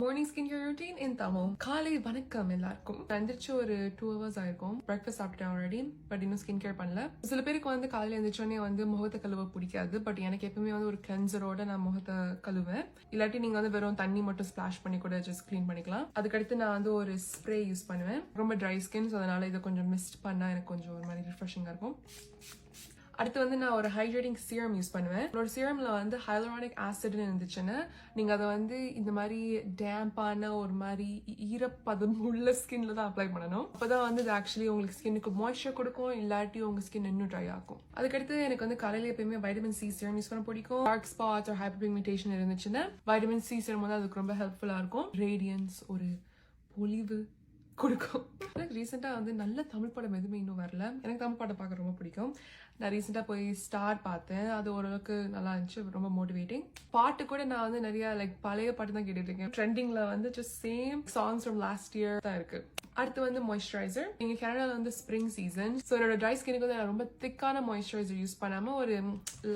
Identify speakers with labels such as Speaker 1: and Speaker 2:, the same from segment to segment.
Speaker 1: Morning skin care routine இன் தமிழ். காலை வணக்கம் எல்லாருக்கும். எந்திரிச்சு ஒரு 2 hours ஆயிருக்கும். பிரேக்ஃபாஸ்ட் சாப்பிட்டேன் ஆல்ரெடி. பட் இன்னும் ஸ்கின் கேர் பண்ணல. சில பேருக்கு வந்து காலையில எந்திரிச்சோடனே வந்து முகத்தை கழுவ பிடிக்காது. பட் எனக்கு எப்பவுமே வந்து ஒரு கிளென்சரோட நான் முகத்தை கழுவேன். இல்லாட்டி நீங்க வந்து வெறும் தண்ணி மட்டும் ஸ்பிளாஷ் பண்ணி கூட ஜஸ்ட் கிளீன் பண்ணிக்கலாம். அதுக்கடுத்து நான் வந்து ஒரு ஸ்ப்ரே யூஸ் பண்ணுவேன். ரொம்ப ட்ரை ஸ்கின், ஸோ அதனால இதை கொஞ்சம் மிஸ்ட் பண்ணா எனக்கு கொஞ்சம் ஒரு மாதிரி ரிஃப்ரெஷிங்கா இருக்கும். அடுத்து வந்து நான் ஒரு ஹைட்ரேட்டிங் சீரம் யூஸ் பண்ணுவேன். என்னோட சீரம்ல வந்து ஹைலரானிக் ஆசிட்னு இருந்துச்சுன்னா நீங்க அதை வந்து இந்த மாதிரி டேம்பான ஒரு மாதிரி ஈரப்பதம் உள்ள ஸ்கின்ல தான் அப்ளை பண்ணணும். அப்பதான் வந்து இது ஆக்சுவலி உங்களுக்கு ஸ்கின்னுக்கு மாய்ஸ்சர் கொடுக்கும், இல்லாட்டி உங்க ஸ்கின் இன்னும் ட்ரை ஆகும். அதுக்கடுத்து எனக்கு வந்து காலையில எப்பயுமே வைட்டமின் சி சீரம் யூஸ் பண்ண பிடிக்கும். டார்க் ஸ்பாட்ஸ் ஒரு ஹைப்பர் பிக்மெண்டேஷன் இருந்துச்சுன்னா வைட்டமின் சி சீரம் வந்து அதுக்கு ரொம்ப ஹெல்ப்ஃபுல்லா இருக்கும். ரேடியன்ஸ் ஒரு பொலிவு கொடுக்கும். எனக்கு ரீசெண்டா வந்து நல்ல தமிழ் படம் எதுவுமே இன்னும் வரல. எனக்கு தமிழ் படம் பார்க்க ரொம்ப பிடிக்கும். நான் ரீசெண்டா போய் ஸ்டார் பார்த்தேன். அது ஓரளவுக்கு நல்லா இருந்துச்சு, ரொம்ப மோட்டிவேட்டிங். பாட்டு கூட நான் வந்து நிறைய பழைய பாட்டு தான் கேட்டுட்டு இருக்கேன். ட்ரெண்டிங்ல வந்து just same songs from last year தான் இருக்கு. அடுத்து வந்து மாய்ஸ்சரைசர். எங்க கனடால வந்து ஸ்ப்ரிங் சீசன், ஸோ என்னோட ட்ரை ஸ்கினுக்கு வந்து நான் ரொம்ப திக்கான மாய்ஸ்சரைசர் யூஸ் பண்ணாம ஒரு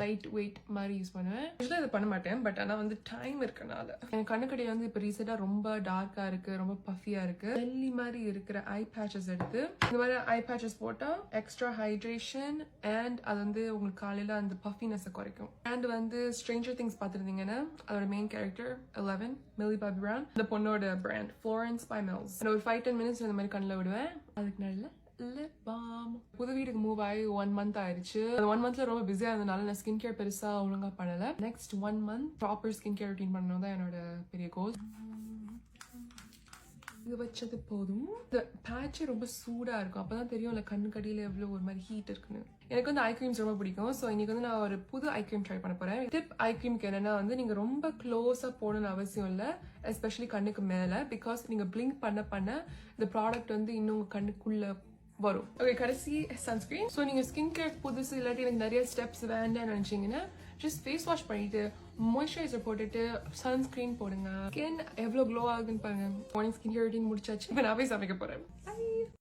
Speaker 1: லைட் வெயிட் மாதிரி யூஸ் பண்ணுவேன். ஆக்சுவலாக இதை பண்ண மாட்டேன், பட் ஆனால் வந்து டைம் இருக்கனால. என் கண்ணுக்கடி வந்து இப்போ ரீசெண்டா ரொம்ப டார்க்கா இருக்கு, ரொம்ப பஃபியா இருக்கு. டெல்லி மாதிரி இருக்கிற ஐ பேச்சஸ் எடுத்து இந்த மாதிரி ஐ பேச்சஸ் போட்டா எக்ஸ்ட்ரா ஹைட்ரேஷன் அண்ட் அது வந்து உங்களுக்கு காலையில அந்த பஃபினஸை குறைக்கும். அண்ட் வந்து ஸ்ட்ரேஞ்சர் திங்ஸ் பார்த்துருந்தீங்கன்னா அதோட main character 11 milli Bobby brown, இந்த பொண்ணோட பிராண்ட் ஃப்ளோரன்ஸ் பை மில்ஸ். ஒரு 5-10 minutes இந்த மாதிரி கண்ணில் விடுவேன். அதுக்கு நல்ல லிப் பாம். புது வீட்டுக்கு மூவ் ஆகி 1 month ஆயிடுச்சு. அந்த 1 monthல ரொம்ப பிஸியா இருந்தனால நான் ஸ்கின் கேர் பெருசா ஒழுங்கா பண்ணல. Next 1 month proper skin care routine பண்ணணும் தான் என்னோட பெரிய கோல். இது வச்சது போதும். இந்த பேட்ச் ரொம்ப சூடா இருக்கும், அப்பதான் தெரியும் இல்லை கண்ணு கடியில எவ்வளவு ஒரு மாதிரி ஹீட் இருக்குன்னு. எனக்கு வந்து ஐ கிரீம்ஸ் ரொம்ப பிடிக்கும். ஸோ இன்னைக்கு வந்து நான் ஒரு புது ஐ கிரீம் ட்ரை பண்ண போறேன். டிப் ஐ கிரீம்க்கு என்னன்னா வந்து நீங்க ரொம்ப க்ளோஸா போடணும்னு அவசியம் இல்லை, எஸ்பெஷலி கண்ணுக்கு மேல. பிகாஸ் நீங்க பிளிங்க் பண்ண இந்த ப்ராடக்ட் வந்து இன்னும் உங்க கண்ணுக்குள்ள வரும். ஓகே, கடைசி சன்ஸ்கிரீன். ஸோ நீங்க ஸ்கின் கேர் புதுசு இல்லாட்டி எனக்கு நிறைய ஸ்டெப்ஸ் வேண்டாம்னு நினைச்சீங்கன்னா ஜஸ்ட் ஃபேஸ் வாஷ் பண்ணிட்டு மாய்ஸ்சரைசர் போட்டுட்டு சன்ஸ்கிரீன் போடுங்க. ஸ்கின் எவ்வளோ க்ளோ ஆகுதுன்னு பாருங்க. மார்னிங் ஸ்கின் கேர் ரொட்டீன் முடிச்சாச்சு. இப்போ நான் போய் சமைக்க போறேன்.